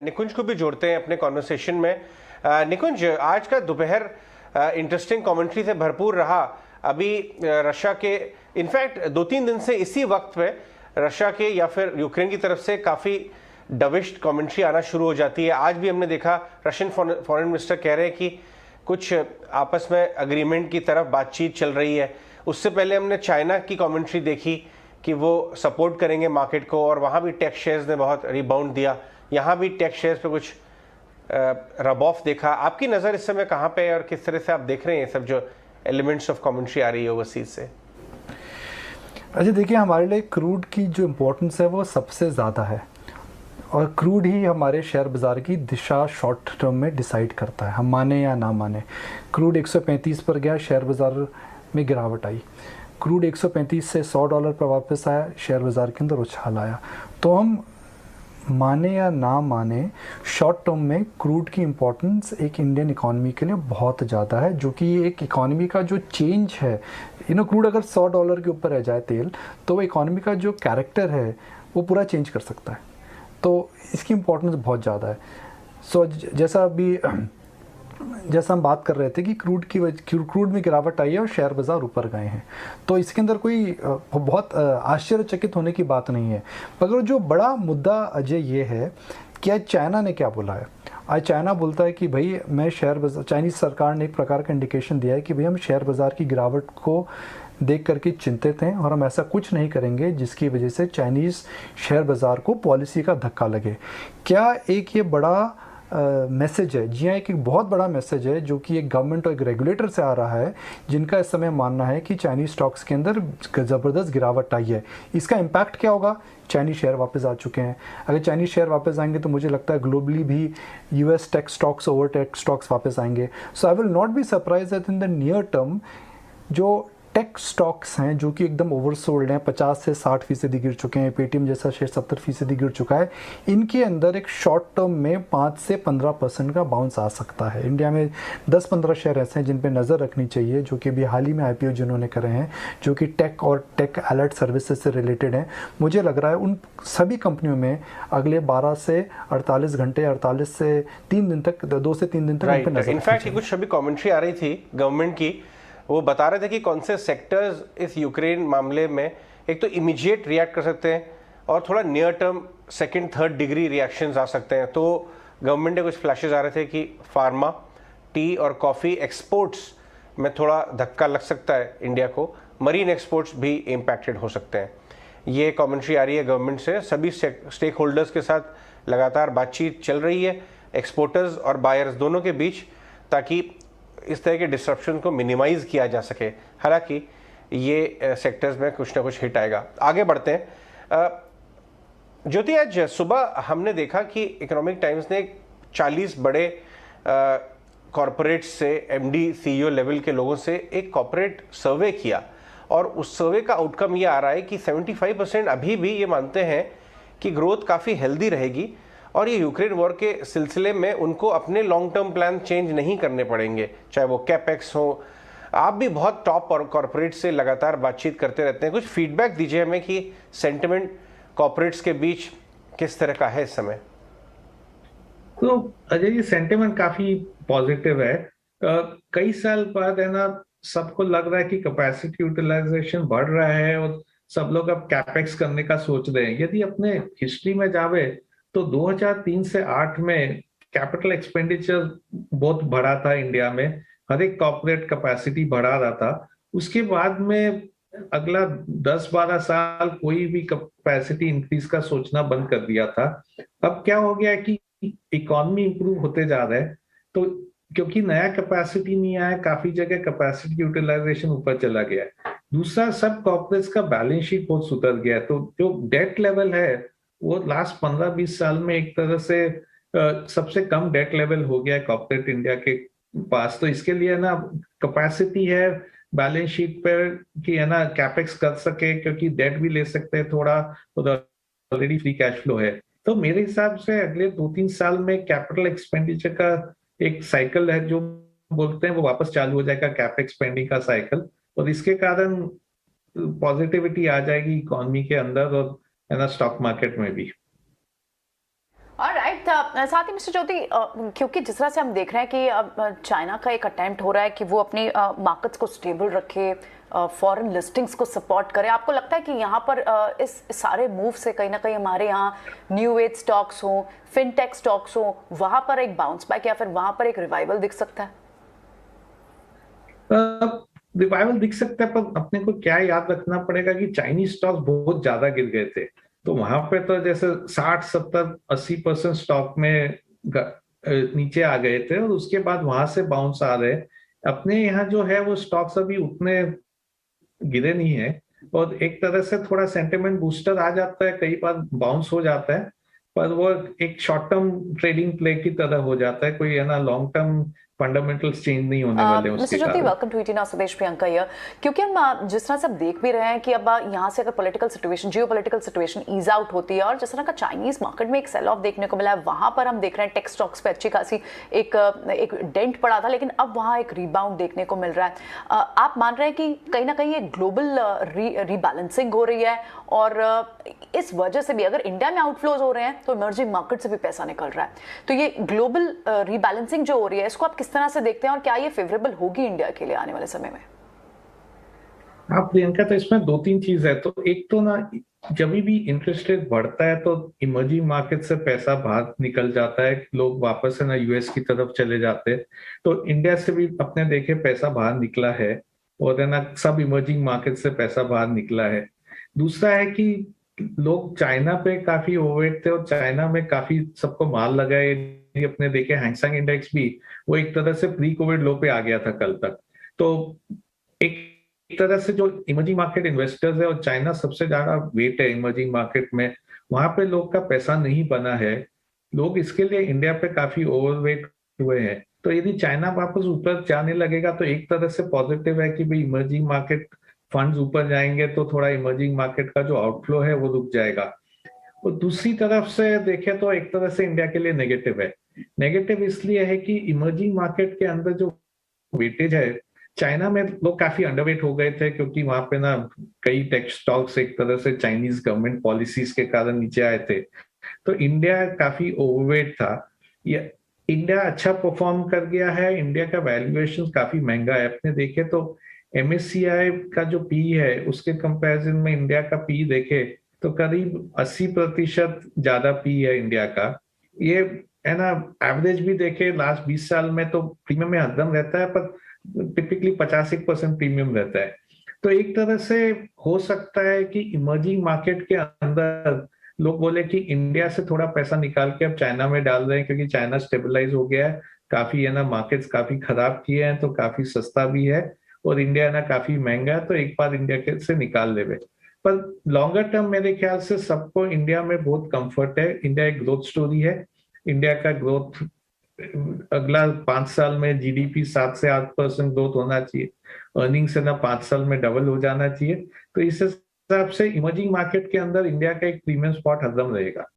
निकुंज को भी जोड़ते हैं अपने कॉन्वर्सेशन में। निकुंज, आज का दोपहर इंटरेस्टिंग कमेंट्री से भरपूर रहा। अभी रशिया के इनफैक्ट 2-3 दिन से इसी वक्त पे रशिया के या फिर यूक्रेन की तरफ से काफ़ी डविश कमेंट्री आना शुरू हो जाती है। आज भी हमने देखा रशियन फॉरेन मिनिस्टर कह रहे हैं कि कुछ आपस में अग्रीमेंट की तरफ बातचीत चल रही है। उससे पहले हमने चाइना की कमेंट्री देखी कि वो सपोर्ट करेंगे मार्केट को, और वहाँ भी टेक शेयर्स ने बहुत रिबाउंड दिया। यहाँ भी टेक शेयर्स पे कुछ रब ऑफ देखा। आपकी नज़र इस समय कहाँ पे है और किस तरह से आप देख रहे हैं ये सब जो एलिमेंट्स ऑफ कमेंट्री आ रही है ओवरसीज से? अच्छा, देखिए, हमारे लिए क्रूड की जो इम्पोर्टेंस है वो सबसे ज़्यादा है, और क्रूड ही हमारे शेयर बाज़ार की दिशा शॉर्ट टर्म में डिसाइड करता है, हम माने या ना माने। क्रूड 135 पर गया, शेयर बाज़ार में गिरावट आई। क्रूड 135 से $100 पर वापस आया, शेयर बाज़ार के अंदर उछाल आया। तो हम माने या ना माने, शॉर्ट टर्म में क्रूड की इम्पोर्टेंस एक इंडियन इकॉनमी के लिए बहुत ज़्यादा है, जो कि एक इकॉनमी का जो चेंज है, क्रूड अगर $100 के ऊपर रह जाए तेल, तो वो इकॉनमी का जो कैरेक्टर है वो पूरा चेंज कर सकता है। तो इसकी इम्पोर्टेंस बहुत ज़्यादा है। जैसा हम बात कर रहे थे कि क्रूड में गिरावट आई है और शेयर बाज़ार ऊपर गए हैं, तो इसके अंदर कोई बहुत आश्चर्यचकित होने की बात नहीं है। मगर जो बड़ा मुद्दा अजय ये है कि आज चाइना ने क्या बोला है। आज चाइना बोलता है कि भाई मैं चाइनीज़ सरकार ने एक प्रकार का इंडिकेशन दिया है कि भाई हम शेयर बाज़ार की गिरावट को देख करके चिंतित हैं, और हम ऐसा कुछ नहीं करेंगे जिसकी वजह से चाइनीज़ शेयर बाज़ार को पॉलिसी का धक्का लगे। क्या एक ये बड़ा मैसेज है? जी हाँ, एक बहुत बड़ा मैसेज है जो कि एक गवर्नमेंट और एक रेगुलेटर से आ रहा है, जिनका इस समय मानना है कि चाइनीज़ स्टॉक्स के अंदर ज़बरदस्त गिरावट आई है। इसका इम्पैक्ट क्या होगा? चाइनीज़ शेयर वापस आ चुके हैं। अगर चाइनीज़ शेयर वापस आएंगे तो मुझे लगता है ग्लोबली भी US tech stocks, over tech stocks वापस आएंगे। So I will not be surprise that in the near term जो टेक स्टॉक्स हैं जो कि एकदम ओवरसोल्ड हैं, 50 से 60% गिर चुके हैं, पेटीएम जैसा शेयर 70% गिर चुका है, इनके अंदर एक शॉर्ट टर्म में 5 से 15% का बाउंस आ सकता है। इंडिया में 10-15 शेयर ऐसे हैं जिन पे नज़र रखनी चाहिए, जो कि अभी हाल ही में IPO जिन्होंने करे हैं, जो कि टेक और टेक अलर्ट सर्विसेज से रिलेटेड हैं। मुझे लग रहा है उन सभी कंपनियों में अगले 12 से 48 घंटे, 48 से 3 दिन तक, 2 से 3 दिन तक उन पे नजर। इनफैक्ट कुछ अभी कमेंट्री आ रही थी गवर्नमेंट की, वो बता रहे थे कि कौन से सेक्टर्स इस यूक्रेन मामले में एक तो इमीडिएट रिएक्ट कर सकते हैं और थोड़ा near term second third degree reactions आ सकते हैं। तो गवर्नमेंट के कुछ फ्लैशेस आ रहे थे कि फार्मा, टी और कॉफ़ी एक्सपोर्ट्स में थोड़ा धक्का लग सकता है इंडिया को, मरीन एक्सपोर्ट्स भी इम्पैक्टेड हो सकते हैं। ये कमेंट्री आ रही है गवर्नमेंट से। सभी स्टेक होल्डर्स के साथ लगातार बातचीत चल रही है, एक्सपोर्टर्स और बायर्स दोनों के बीच, ताकि इस तरह के डिस्ट्रप्शन को मिनिमाइज किया जा सके। हालांकि ये सेक्टर्स में कुछ ना कुछ हिट आएगा। आगे बढ़ते हैं। ज्योति, आज सुबह हमने देखा कि इकोनॉमिक टाइम्स ने 40 बड़े कॉरपोरेट से MD CEO लेवल के लोगों से एक कॉरपोरेट सर्वे किया, और उस सर्वे का आउटकम ये आ रहा है कि 75% अभी भी ये मानते हैं कि ग्रोथ काफ़ी हेल्दी रहेगी, और ये यूक्रेन वॉर के सिलसिले में उनको अपने लॉन्ग टर्म प्लान चेंज नहीं करने पड़ेंगे, चाहे वो कैपेक्स हो। आप भी बहुत टॉप और कॉरपोरेट से लगातार बातचीत करते रहते हैं, कुछ फीडबैक दीजिए हमें कि सेंटिमेंट कॉरपोरेट्स के बीच किस तरह का है इस समय? तो अजय, ये सेंटिमेंट काफी पॉजिटिव है। कई साल बाद है ना, सबको लग रहा है कि कैपेसिटी यूटिलाइजेशन बढ़ रहा है और सब लोग अब कैपेक्स करने का सोच रहे हैं। यदि अपने हिस्ट्री में जावे तो 2003 से 8 में कैपिटल एक्सपेंडिचर बहुत बढ़ा था इंडिया में, हर एक कॉर्पोरेट कैपेसिटी बढ़ा रहा था। उसके बाद में अगला 10-12 साल कोई भी कैपेसिटी इंक्रीज का सोचना बंद कर दिया था। अब क्या हो गया कि इकोनॉमी इंप्रूव होते जा रहा है, तो क्योंकि नया कैपेसिटी नहीं आया, काफी जगह कैपेसिटी यूटिलाइजेशन ऊपर चला गया है। दूसरा, सब कॉर्पोरेट्स का बैलेंस शीट बहुत सुधर गया है, तो जो डेट लेवल है वो लास्ट 15-20 साल में एक तरह से सबसे कम डेट लेवल हो गया है कॉर्पोरेट इंडिया के पास। तो इसके लिए ना कैपेसिटी है बैलेंस शीट पर कि है ना कैपेक्स कर सके, क्योंकि डेट भी ले सकते हैं थोड़ा, ऑलरेडी फ्री कैश फ्लो है। तो मेरे हिसाब से अगले 2-3 साल में कैपिटल एक्सपेंडिचर का एक साइकिल है जो बोलते हैं वो वापस चालू हो जाएगा, कैपेक्स स्पेंडिंग का साइकिल, और इसके कारण पॉजिटिविटी आ जाएगी इकोनॉमी के अंदर और है ना स्टॉक मार्केट में भी। ऑलराइट, साथ ही मिस्टर ज्योति, क्योंकि जिस तरह से हम देख रहे हैं कि अब चाइना का एक अटेम्प्ट हो रहा है कि वो अपनी मार्केट्स को स्टेबल रखे, फॉरेन लिस्टिंग्स को सपोर्ट करे, आपको लगता है कि यहाँ पर इस सारे मूव से कहीं ना कहीं हमारे यहाँ न्यू एज स्टॉक्स हो, फिनटेक स्टॉक्स हो, वहां पर एक बाउंस बैक या फिर वहां पर एक रिवाइवल दिख सकता है? रिवाइवल दिख सकता है, पर अपने को क्या याद रखना पड़ेगा कि चाइनीज स्टॉक्स बहुत ज्यादा गिर गए थे। तो वहां पे तो जैसे 60-70-80% स्टॉक में नीचे आ गए थे और उसके बाद वहां से बाउंस आ रहे। अपने यहाँ जो है वो स्टॉक्स अभी उतने गिरे नहीं है और एक तरह से थोड़ा सेंटिमेंट बूस्टर आ जाता है, कई बार बाउंस हो जाता है, पर वो एक शॉर्ट टर्म ट्रेडिंग प्ले की तरह हो जाता है, कोई है ना लॉन्ग टर्म फंडामेंटल्स चेंज नहीं होने वाले उसके कारण। Welcome to ET now, Sudesh Priyanka here. क्योंकि हम जिस तरह से अब देख भी रहे हैं कि अब यहाँ से अगर political situation, geopolitical situation ease out होती है और जिस तरह का चाइनीज मार्केट में एक सेल ऑफ देखने को मिला है, वहां पर हम देख रहे हैं टेक स्टॉक्स पे अच्छी खासी एक डेंट पड़ा था, लेकिन अब वहां एक रिबाउंड देखने को मिल रहा है। आप मान रहे हैं कि कहीं ना कहीं एक ग्लोबल रीबैलेंसिंग हो रही है और इस वजह से भी अगर इंडिया में आउटफ्लोज हो रहे हैं तो इमर्जिंग मार्केट से भी पैसा निकल रहा है, तो ये ग्लोबल रीबैलेंसिंग जो हो रही है इसको आप किस तरह से देखते हैं और क्या ये फेवरेबल होगी इंडिया के लिए आने वाले समय में? हाँ प्रियंका, तो इसमें 2-3 चीज है। तो एक तो ना, जब भी इंटरेस्ट रेट बढ़ता है तो इमर्जिंग मार्केट से पैसा बाहर निकल जाता है, लोग वापस है ना यूएस की तरफ चले जाते हैं। तो इंडिया से भी अपने देखे पैसा बाहर निकला है और है ना सब इमर्जिंग मार्केट से पैसा बाहर निकला है। दूसरा है कि लोग चाइना पे काफी ओवरवेट थे और चाइना में काफी सबको माल लगाए। अपने देखे हैंगसेंग इंडेक्स भी वो एक तरह से प्री कोविड लो पे आ गया था कल तक। तो एक तरह से जो इमर्जिंग मार्केट इन्वेस्टर्स है और चाइना सबसे ज्यादा वेट है इमर्जिंग मार्केट में, वहां पे लोग का पैसा नहीं बना है। लोग इसके लिए इंडिया पे काफी ओवरवेट हुए हैं। तो यदि चाइना वापस ऊपर जाने लगेगा तो एक तरह से पॉजिटिव है कि भाई इमर्जिंग मार्केट फंड्स ऊपर जाएंगे तो थोड़ा इमर्जिंग मार्केट का जो आउटफ्लो है वो रुक जाएगा। और दूसरी तरफ से देखें तो एक तरह से इंडिया के लिए नेगेटिव है। नेगेटिव इसलिए है कि इमर्जिंग मार्केट के अंदर जो वेटेज है, चाइना में लोग काफी अंडरवेट हो गए थे क्योंकि वहां पे ना कई टेक स्टॉक्स एक तरह से चाइनीज गवर्नमेंट पॉलिसीज के कारण नीचे आए थे। तो इंडिया काफी ओवरवेट था। ये इंडिया अच्छा परफॉर्म कर गया है। इंडिया का वैल्यूएशन काफी महंगा है। अपने देखे तो MSCI का जो पी है उसके कंपैरिजन में इंडिया का पी देखे तो करीब 80% ज्यादा पी है इंडिया का। ये है ना एवरेज भी देखे लास्ट 20 साल में तो प्रीमियम में हरदम रहता है, पर टिपिकली 85% प्रीमियम रहता है। तो एक तरह से हो सकता है कि इमर्जिंग मार्केट के अंदर लोग बोले कि इंडिया से थोड़ा पैसा निकाल के अब चाइना में डाल रहे हैं क्योंकि चाइना स्टेबलाइज हो गया है, काफी है ना मार्केट्स काफी खराब किए हैं तो काफी सस्ता भी है और इंडिया है ना काफी महंगा है, तो एक बार इंडिया के से निकाल ले। पर लॉन्गर टर्म मेरे ख्याल से सबको इंडिया में बहुत कंफर्ट है। इंडिया एक ग्रोथ स्टोरी है। इंडिया का ग्रोथ अगला 5 साल में GDP 7 से 8% ग्रोथ होना चाहिए, अर्निंग्स है ना 5 साल में डबल हो जाना चाहिए। तो इस हिसाब से इमर्जिंग मार्केट के अंदर इंडिया का एक प्रीमियम स्पॉट हरदम रहेगा।